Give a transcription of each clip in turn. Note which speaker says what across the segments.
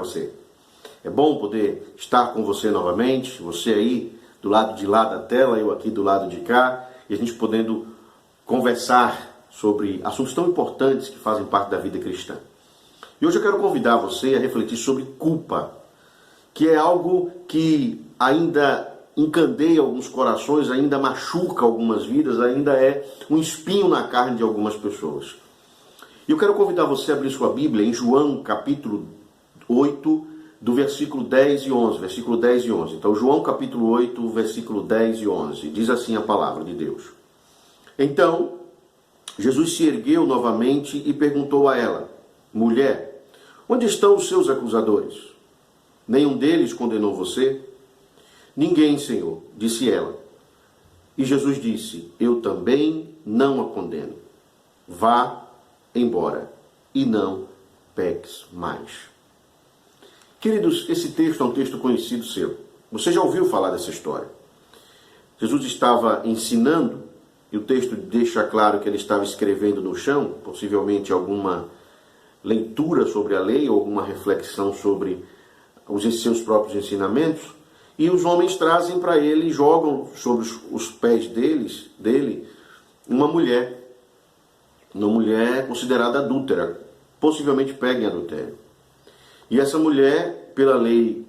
Speaker 1: você. É bom poder estar com você novamente, você aí do lado de lá da tela, eu aqui do lado de cá, e a gente podendo conversar sobre assuntos tão importantes que fazem parte da vida cristã. E hoje eu quero convidar você a refletir sobre culpa, que é algo que ainda encandeia alguns corações, ainda machuca algumas vidas, ainda é um espinho na carne de algumas pessoas. E eu quero convidar você a abrir sua Bíblia em João capítulo 8, do versículo 10 e 11. Versículo 10 e 11. Então, João capítulo 8, versículo 10 e 11. Diz assim a palavra de Deus. Então, Jesus se ergueu novamente e perguntou a ela: Mulher, onde estão os seus acusadores? Nenhum deles condenou você? Ninguém, Senhor, disse ela. E Jesus disse: Eu também não a condeno. Vá embora e não peques mais. Queridos, esse texto é um texto conhecido seu. Você já ouviu falar dessa história? Jesus estava ensinando, e o texto deixa claro que ele estava escrevendo no chão, possivelmente alguma leitura sobre a lei, ou alguma reflexão sobre os seus próprios ensinamentos, e os homens trazem para ele e jogam sobre os pés dele uma mulher considerada adúltera, possivelmente pega em adultério. E essa mulher, pela lei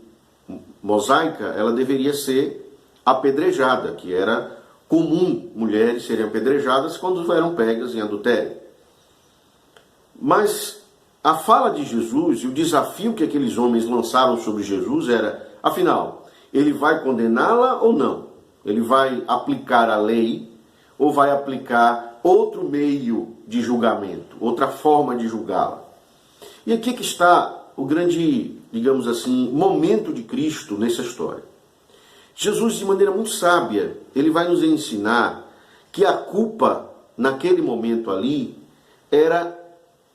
Speaker 1: mosaica, ela deveria ser apedrejada, que era comum mulheres serem apedrejadas quando eram pegas em adultério. Mas a fala de Jesus e o desafio que aqueles homens lançaram sobre Jesus era, afinal, ele vai condená-la ou não? Ele vai aplicar a lei ou vai aplicar outro meio de julgamento, outra forma de julgá-la? E aqui que está o grande, digamos assim, momento de Cristo nessa história. Jesus, de maneira muito sábia, ele vai nos ensinar que a culpa, naquele momento ali, era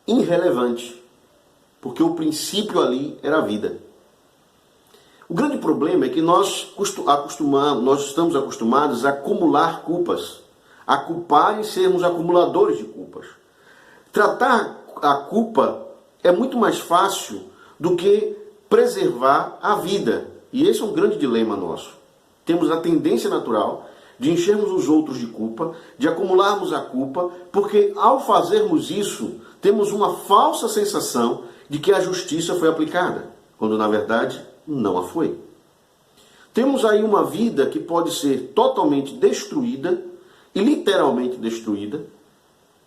Speaker 1: irrelevante, porque o princípio ali era a vida. O grande problema é que nós estamos acostumados a acumular culpas, a culpar e sermos acumuladores de culpas. Tratar a culpa é muito mais fácil do que preservar a vida. E esse é um grande dilema nosso. Temos a tendência natural de enchermos os outros de culpa, de acumularmos a culpa, porque ao fazermos isso, temos uma falsa sensação de que a justiça foi aplicada, quando na verdade não a foi. Temos aí uma vida que pode ser totalmente destruída, e literalmente destruída,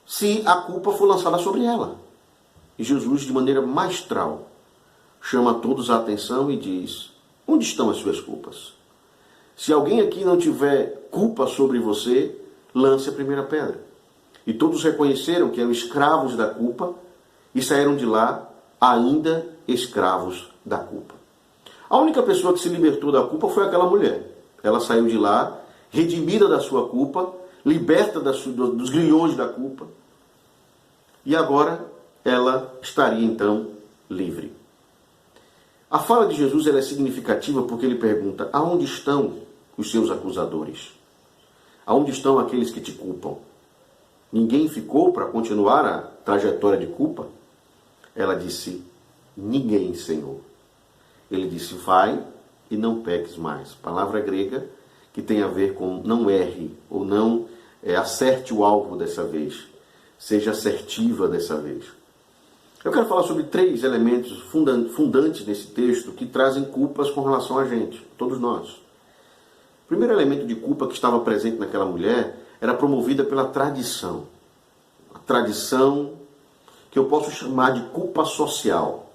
Speaker 1: se a culpa for lançada sobre ela. E Jesus, de maneira magistral, chama todos a atenção e diz: onde estão as suas culpas? Se alguém aqui não tiver culpa sobre você, lance a primeira pedra. E todos reconheceram que eram escravos da culpa e saíram de lá ainda escravos da culpa. A única pessoa que se libertou da culpa foi aquela mulher. Ela saiu de lá, redimida da sua culpa, liberta dos grilhões da culpa. E agora ela estaria então livre. A fala de Jesus ela é significativa porque ele pergunta: aonde estão os seus acusadores? Aonde estão aqueles que te culpam? Ninguém ficou para continuar a trajetória de culpa? Ela disse: ninguém, Senhor. Ele disse: vai e não peques mais. Palavra grega que tem a ver com não erre, ou não acerte o alvo dessa vez. Seja assertiva dessa vez. Eu quero falar sobre 3 elementos fundantes nesse texto que trazem culpas com relação a gente, todos nós. O primeiro elemento de culpa que estava presente naquela mulher era promovida pela tradição. A tradição que eu posso chamar de culpa social.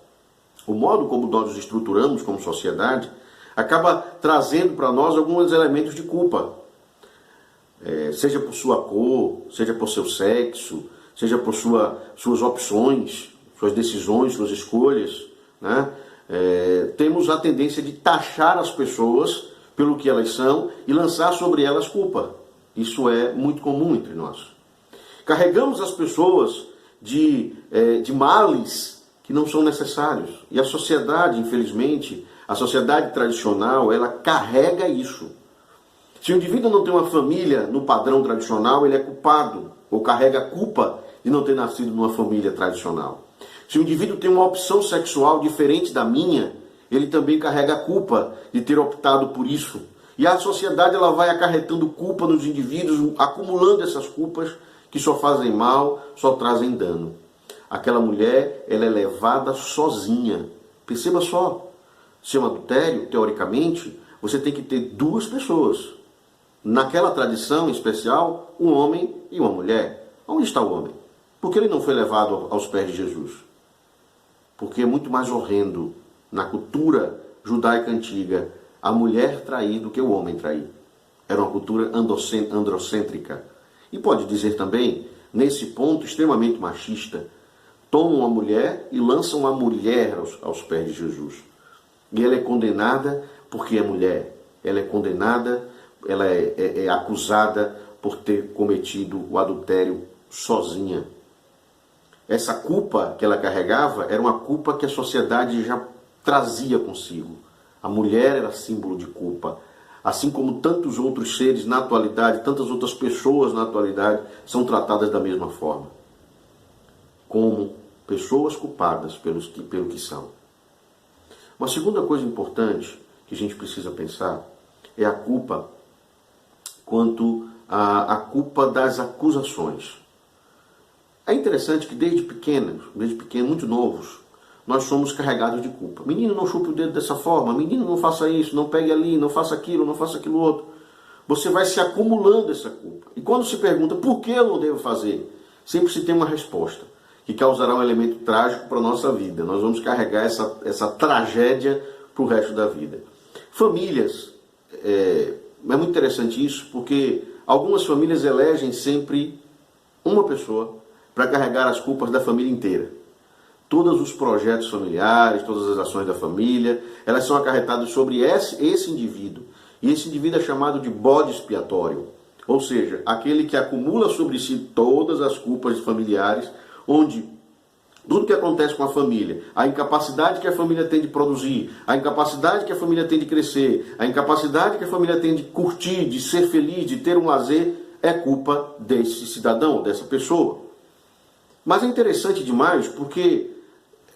Speaker 1: O modo como nós nos estruturamos como sociedade acaba trazendo para nós alguns elementos de culpa. Seja por sua cor, seja por seu sexo, seja por suas opções, suas decisões, suas escolhas, né? Temos a tendência de taxar as pessoas pelo que elas são e lançar sobre elas culpa. Isso é muito comum entre nós. Carregamos as pessoas de males que não são necessários. E a sociedade, infelizmente, a sociedade tradicional, ela carrega isso. Se o indivíduo não tem uma família no padrão tradicional, ele é culpado, ou carrega a culpa de não ter nascido numa família tradicional. Se o indivíduo tem uma opção sexual diferente da minha, ele também carrega a culpa de ter optado por isso. E a sociedade ela vai acarretando culpa nos indivíduos, acumulando essas culpas que só fazem mal, só trazem dano. Aquela mulher, ela é levada sozinha. Perceba só, se é um adultério, teoricamente, você tem que ter duas pessoas. Naquela tradição especial, um homem e uma mulher. Onde está o homem? Por que ele não foi levado aos pés de Jesus? Porque é muito mais horrendo, na cultura judaica antiga, a mulher trair do que o homem trair. Era uma cultura androcêntrica. E pode dizer também, nesse ponto extremamente machista, tomam uma mulher e lançam a mulher aos pés de Jesus. E ela é condenada porque é mulher. Ela é condenada, ela é acusada por ter cometido o adultério sozinha. Essa culpa que ela carregava era uma culpa que a sociedade já trazia consigo. A mulher era símbolo de culpa. Assim como tantos outros seres na atualidade, tantas outras pessoas na atualidade são tratadas da mesma forma. Como pessoas culpadas pelo que são. Uma segunda coisa importante que a gente precisa pensar é a culpa quanto à culpa das acusações. É interessante que desde pequeno, muito novos, nós somos carregados de culpa. Menino, não chupe o dedo dessa forma. Menino, não faça isso, não pegue ali, não faça aquilo outro. Você vai se acumulando essa culpa. E quando se pergunta por que eu não devo fazer, sempre se tem uma resposta que causará um elemento trágico para a nossa vida. Nós vamos carregar essa tragédia para o resto da vida. Famílias, é muito interessante isso, porque algumas famílias elegem sempre uma pessoa para carregar as culpas da família inteira. Todos os projetos familiares, todas as ações da família, elas são acarretadas sobre esse indivíduo. E esse indivíduo é chamado de bode expiatório. Ou seja, aquele que acumula sobre si todas as culpas familiares, onde tudo que acontece com a família, a incapacidade que a família tem de produzir, a incapacidade que a família tem de crescer, a incapacidade que a família tem de curtir, de ser feliz, de ter um lazer, é culpa desse cidadão, dessa pessoa. Mas é interessante demais porque,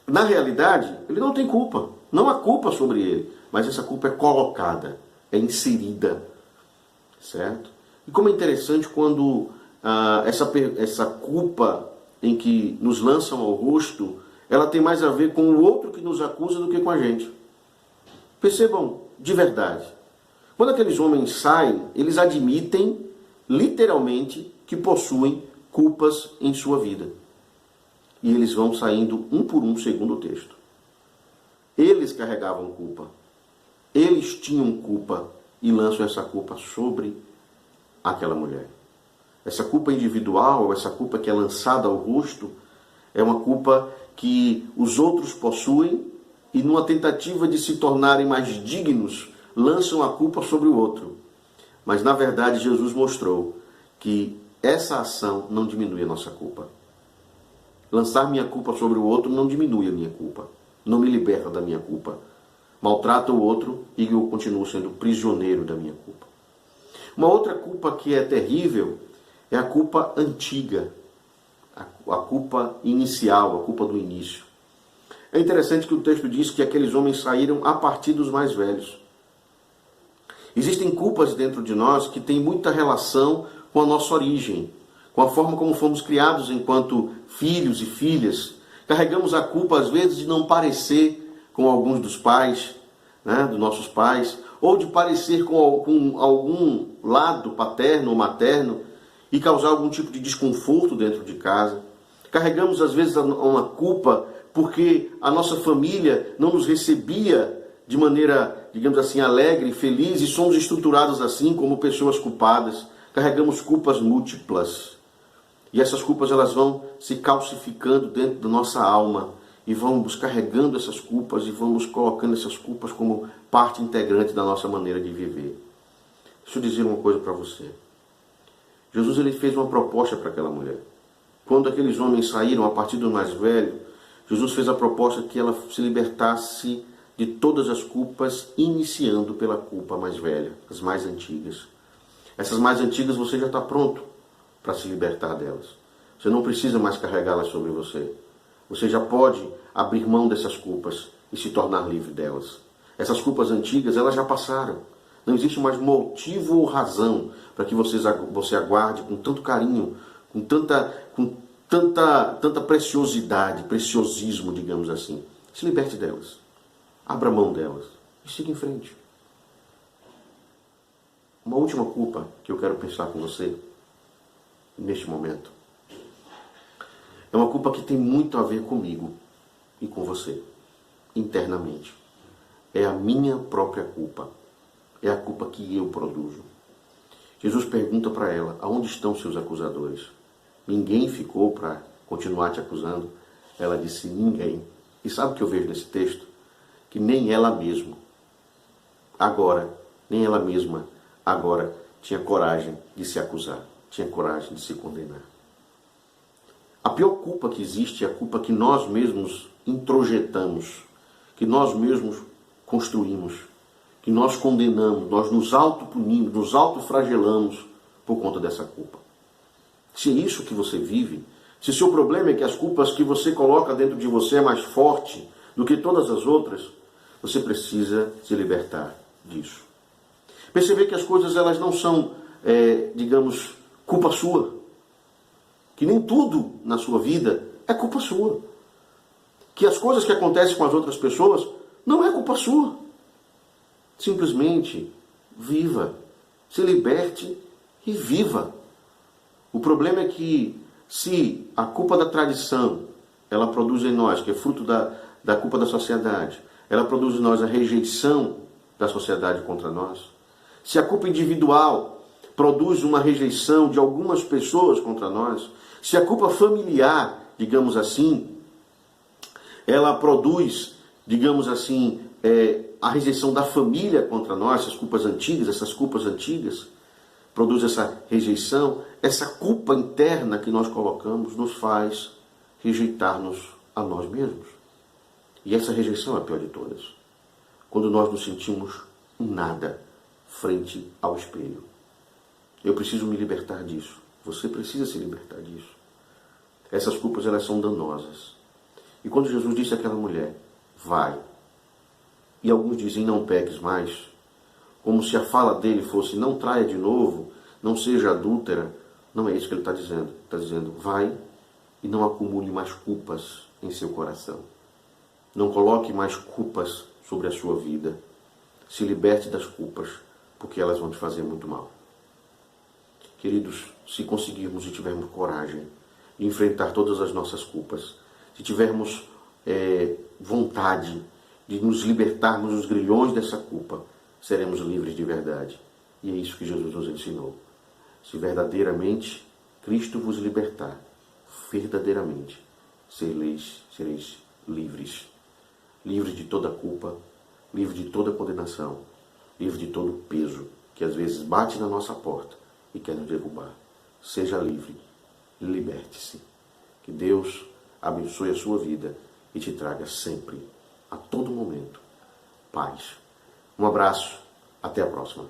Speaker 1: na realidade, ele não tem culpa. Não há culpa sobre ele, mas essa culpa é colocada, é inserida. Certo? E como é interessante quando essa culpa em que nos lançam ao rosto, ela tem mais a ver com o outro que nos acusa do que com a gente. Percebam, de verdade. Quando aqueles homens saem, eles admitem, literalmente, que possuem culpas em sua vida. E eles vão saindo um por um, segundo o texto. Eles carregavam culpa. Eles tinham culpa e lançam essa culpa sobre aquela mulher. Essa culpa individual, essa culpa que é lançada ao rosto, é uma culpa que os outros possuem e, numa tentativa de se tornarem mais dignos, lançam a culpa sobre o outro. Mas, na verdade, Jesus mostrou que essa ação não diminui a nossa culpa. Lançar minha culpa sobre o outro não diminui a minha culpa, não me liberta da minha culpa. Maltrata o outro e eu continuo sendo prisioneiro da minha culpa. Uma outra culpa que é terrível é a culpa antiga, a culpa inicial, a culpa do início. É interessante que o texto diz que aqueles homens saíram a partir dos mais velhos. Existem culpas dentro de nós que têm muita relação com a nossa origem, com a forma como fomos criados enquanto filhos e filhas. Carregamos a culpa, às vezes, de não parecer com alguns dos pais, dos nossos pais, ou de parecer com algum lado paterno ou materno e causar algum tipo de desconforto dentro de casa. Carregamos, às vezes, uma culpa porque a nossa família não nos recebia de maneira, digamos assim, alegre, feliz, e somos estruturados assim como pessoas culpadas. Carregamos culpas múltiplas. E essas culpas elas vão se calcificando dentro da nossa alma e vamos carregando essas culpas e vamos colocando essas culpas como parte integrante da nossa maneira de viver. Deixa eu dizer uma coisa para você. Jesus ele fez uma proposta para aquela mulher. Quando aqueles homens saíram a partir do mais velho, Jesus fez a proposta que ela se libertasse de todas as culpas, iniciando pela culpa mais velha, as mais antigas. Essas mais antigas você já está pronto para se libertar delas. Você não precisa mais carregá-las sobre você. Você já pode abrir mão dessas culpas e se tornar livre delas. Essas culpas antigas, elas já passaram. Não existe mais motivo ou razão para que você aguarde com tanto carinho, com tanta preciosidade, preciosismo, digamos assim. Se liberte delas. Abra mão delas e siga em frente. Uma última culpa que eu quero pensar com você neste momento é uma culpa que tem muito a ver comigo e com você, internamente. É a minha própria culpa. É a culpa que eu produzo. Jesus pergunta para ela, aonde estão seus acusadores? Ninguém ficou para continuar te acusando? Ela disse, ninguém. E sabe o que eu vejo nesse texto? Que nem ela mesma, agora tinha coragem de se acusar, tinha coragem de se condenar. A pior culpa que existe é a culpa que nós mesmos introjetamos, que nós mesmos construímos, que nós condenamos, nós nos autopunimos, nos autoflagelamos por conta dessa culpa. Se é isso que você vive, se seu problema é que as culpas que você coloca dentro de você é mais forte do que todas as outras, você precisa se libertar disso. Perceber que as coisas elas não são, digamos, culpa sua. Que nem tudo na sua vida é culpa sua. Que as coisas que acontecem com as outras pessoas não é culpa sua. Simplesmente viva, se liberte e viva. O problema é que se a culpa da tradição, ela produz em nós, que é fruto da culpa da sociedade, ela produz em nós a rejeição da sociedade contra nós, se a culpa individual produz uma rejeição de algumas pessoas contra nós, se a culpa familiar, digamos assim, ela produz, digamos assim, a rejeição da família contra nós, essas culpas antigas, produz essa rejeição, essa culpa interna que nós colocamos nos faz rejeitar-nos a nós mesmos. E essa rejeição é a pior de todas. Quando nós nos sentimos nada frente ao espelho. Eu preciso me libertar disso. Você precisa se libertar disso. Essas culpas, elas são danosas. E quando Jesus disse àquela mulher, vai. E alguns dizem, não peques mais. Como se a fala dele fosse, não traia de novo, não seja adúltera. Não é isso que ele está dizendo. Está dizendo, vai e não acumule mais culpas em seu coração. Não coloque mais culpas sobre a sua vida. Se liberte das culpas, porque elas vão te fazer muito mal. Queridos, se conseguirmos e tivermos coragem de enfrentar todas as nossas culpas, se tivermos vontade de nos libertarmos dos grilhões dessa culpa, seremos livres de verdade. E é isso que Jesus nos ensinou. Se verdadeiramente Cristo vos libertar, verdadeiramente sereis livres. Livres de toda culpa, livres de toda condenação, livres de todo peso que às vezes bate na nossa porta e quer nos derrubar. Seja livre, liberte-se. Que Deus abençoe a sua vida e te traga sempre, a todo momento, paz. Um abraço, até a próxima.